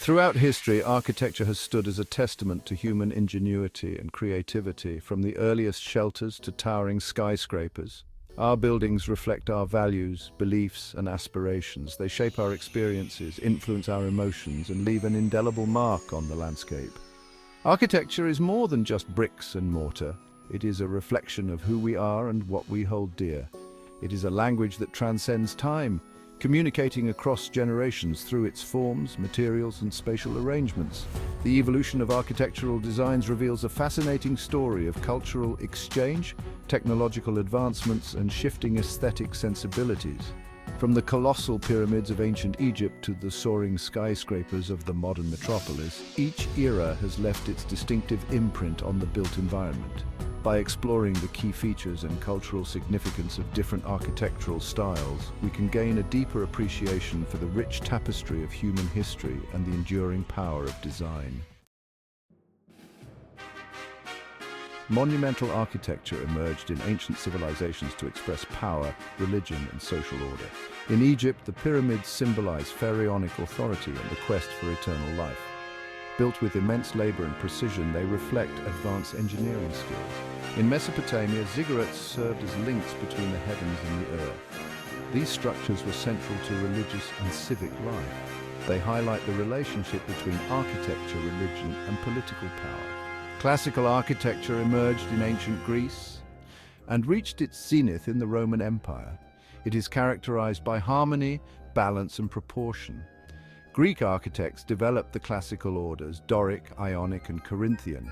Throughout history, architecture has stood as a testament to human ingenuity and creativity, from the earliest shelters to towering skyscrapers. Our buildings reflect our values, beliefs, and aspirations. They shape our experiences, influence our emotions, and leave an indelible mark on the landscape. Architecture is more than just bricks and mortar. It is a reflection of who we are and what we hold dear. It is a language that transcends time, communicating across generations through its forms, materials, and spatial arrangements. The evolution of architectural designs reveals a fascinating story of cultural exchange, technological advancements, and shifting aesthetic sensibilities. From the colossal pyramids of ancient Egypt to the soaring skyscrapers of the modern metropolis, each era has left its distinctive imprint on the built environment. By exploring the key features and cultural significance of different architectural styles, we can gain a deeper appreciation for the rich tapestry of human history and the enduring power of design. Monumental architecture emerged in ancient civilizations to express power, religion, and social order. In Egypt, the pyramids symbolize pharaonic authority and the quest for eternal life. Built with immense labor and precision, they reflect advanced engineering skills. In Mesopotamia, ziggurats served as links between the heavens and the earth. These structures were central to religious and civic life. They highlight the relationship between architecture, religion, and political power. Classical architecture emerged in ancient Greece and reached its zenith in the Roman Empire. It is characterized by harmony, balance, and proportion. Greek architects developed the classical orders, Doric, Ionic, and Corinthian.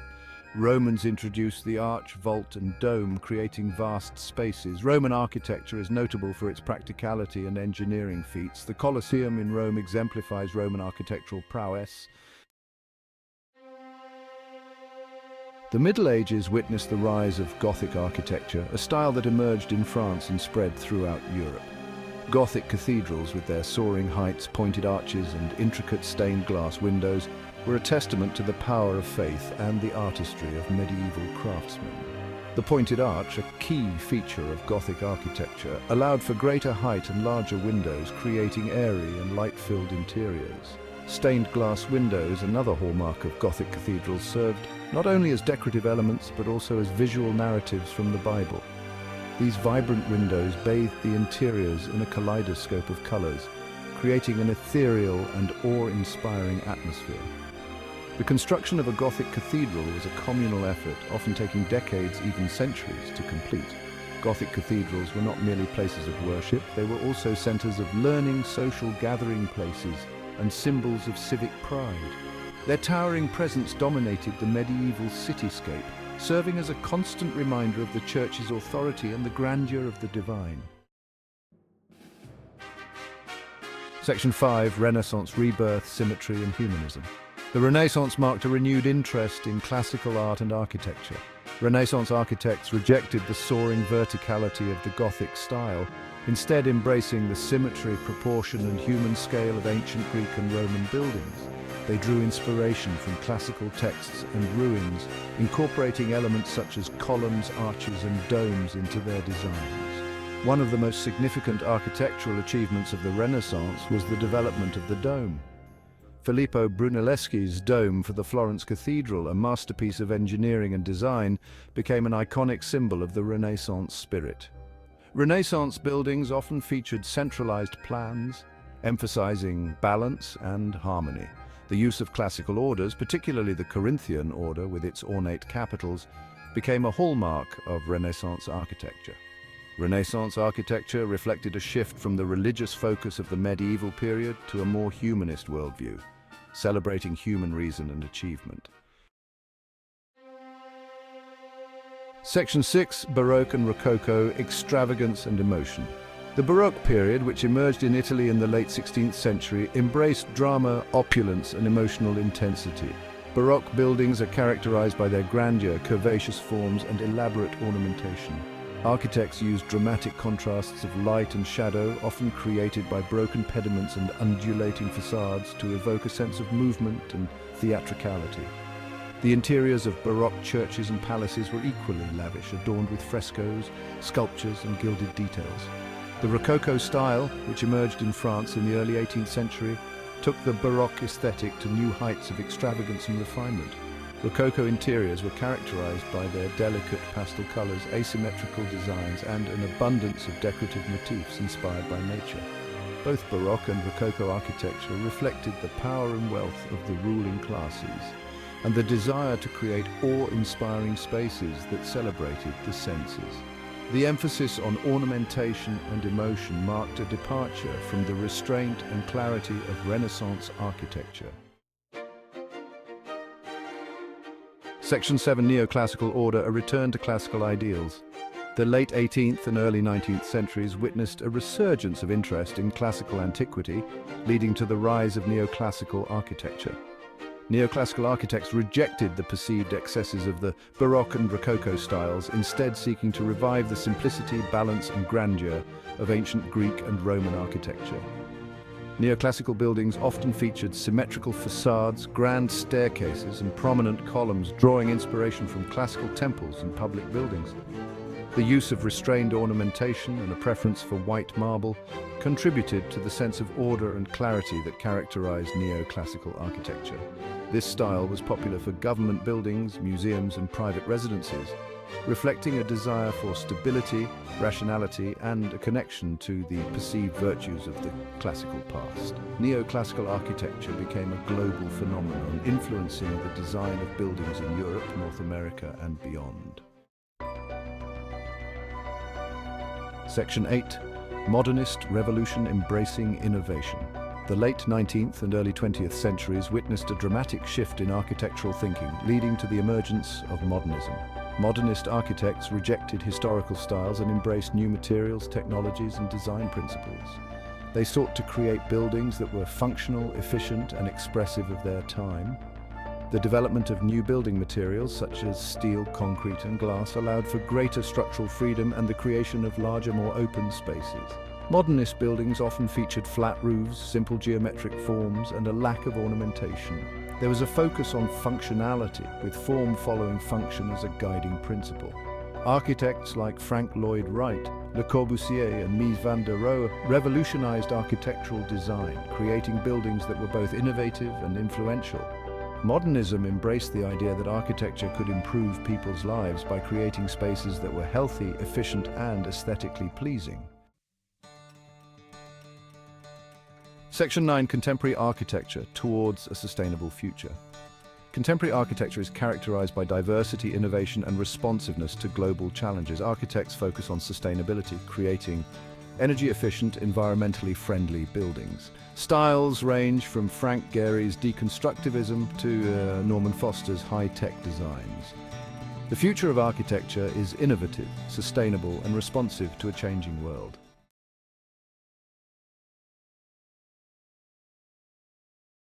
Romans introduced the arch, vault, and dome, creating vast spaces. Roman architecture is notable for its practicality and engineering feats. The Colosseum in Rome exemplifies Roman architectural prowess. The Middle Ages witnessed the rise of Gothic architecture, a style that emerged in France and spread throughout Europe. Gothic cathedrals, with their soaring heights, pointed arches, and intricate stained glass windows, were a testament to the power of faith and the artistry of medieval craftsmen. The pointed arch, a key feature of Gothic architecture, allowed for greater height and larger windows, creating airy and light-filled interiors. Stained glass windows, another hallmark of Gothic cathedrals, served not only as decorative elements but also as visual narratives from the Bible. These vibrant windows bathed the interiors in a kaleidoscope of colors, creating an ethereal and awe-inspiring atmosphere. The construction of a Gothic cathedral was a communal effort, often taking decades, even centuries, to complete. Gothic cathedrals were not merely places of worship, they were also centers of learning, social gathering places, and symbols of civic pride. Their towering presence dominated the medieval cityscape, serving as a constant reminder of the Church's authority and the grandeur of the divine. Section 5. Renaissance rebirth, symmetry, and humanism. The Renaissance marked a renewed interest in classical art and architecture. Renaissance architects rejected the soaring verticality of the Gothic style, instead embracing the symmetry, proportion, and human scale of ancient Greek and Roman buildings. They drew inspiration from classical texts and ruins, incorporating elements such as columns, arches, and domes into their designs. One of the most significant architectural achievements of the Renaissance was the development of the dome. Filippo Brunelleschi's dome for the Florence Cathedral, a masterpiece of engineering and design, became an iconic symbol of the Renaissance spirit. Renaissance buildings often featured centralized plans, emphasizing balance and harmony. The use of classical orders, particularly the Corinthian order with its ornate capitals, became a hallmark of Renaissance architecture. Renaissance architecture reflected a shift from the religious focus of the medieval period to a more humanist worldview, celebrating human reason and achievement. Section 6. Baroque and Rococo, extravagance and emotion. The Baroque period, which emerged in Italy in the late 16th century, embraced drama, opulence, and emotional intensity. Baroque buildings are characterized by their grandeur, curvaceous forms, and elaborate ornamentation. Architects used dramatic contrasts of light and shadow, often created by broken pediments and undulating facades, to evoke a sense of movement and theatricality. The interiors of Baroque churches and palaces were equally lavish, adorned with frescoes, sculptures, and gilded details. The Rococo style, which emerged in France in the early 18th century, took the Baroque aesthetic to new heights of extravagance and refinement. Rococo interiors were characterized by their delicate pastel colors, asymmetrical designs, and an abundance of decorative motifs inspired by nature. Both Baroque and Rococo architecture reflected the power and wealth of the ruling classes, and the desire to create awe-inspiring spaces that celebrated the senses. The emphasis on ornamentation and emotion marked a departure from the restraint and clarity of Renaissance architecture. Section 7, Neoclassical order, a return to classical ideals. The late 18th and early 19th centuries witnessed a resurgence of interest in classical antiquity, leading to the rise of neoclassical architecture. Neoclassical architects rejected the perceived excesses of the Baroque and Rococo styles, instead seeking to revive the simplicity, balance, and grandeur of ancient Greek and Roman architecture. Neoclassical buildings often featured symmetrical facades, grand staircases, and prominent columns, drawing inspiration from classical temples and public buildings. The use of restrained ornamentation and a preference for white marble contributed to the sense of order and clarity that characterized neoclassical architecture. This style was popular for government buildings, museums, and private residences, reflecting a desire for stability, rationality, and a connection to the perceived virtues of the classical past. Neoclassical architecture became a global phenomenon, influencing the design of buildings in Europe, North America, and beyond. Section 8. Modernist revolution embracing innovation. The late 19th and early 20th centuries witnessed a dramatic shift in architectural thinking, leading to the emergence of modernism. Modernist architects rejected historical styles and embraced new materials, technologies, and design principles. They sought to create buildings that were functional, efficient, and expressive of their time. The development of new building materials such as steel, concrete, and glass allowed for greater structural freedom and the creation of larger, more open spaces. Modernist buildings often featured flat roofs, simple geometric forms, and a lack of ornamentation. There was a focus on functionality, with form following function as a guiding principle. Architects like Frank Lloyd Wright, Le Corbusier, and Mies van der Rohe revolutionized architectural design, creating buildings that were both innovative and influential. Modernism embraced the idea that architecture could improve people's lives by creating spaces that were healthy, efficient, and aesthetically pleasing. Section 9. Contemporary architecture towards a sustainable future. Contemporary architecture is characterized by diversity, innovation, and responsiveness to global challenges. Architects focus on sustainability, creating energy-efficient, environmentally friendly buildings. Styles range from Frank Gehry's deconstructivism to Norman Foster's high-tech designs. The future of architecture is innovative, sustainable, and responsive to a changing world.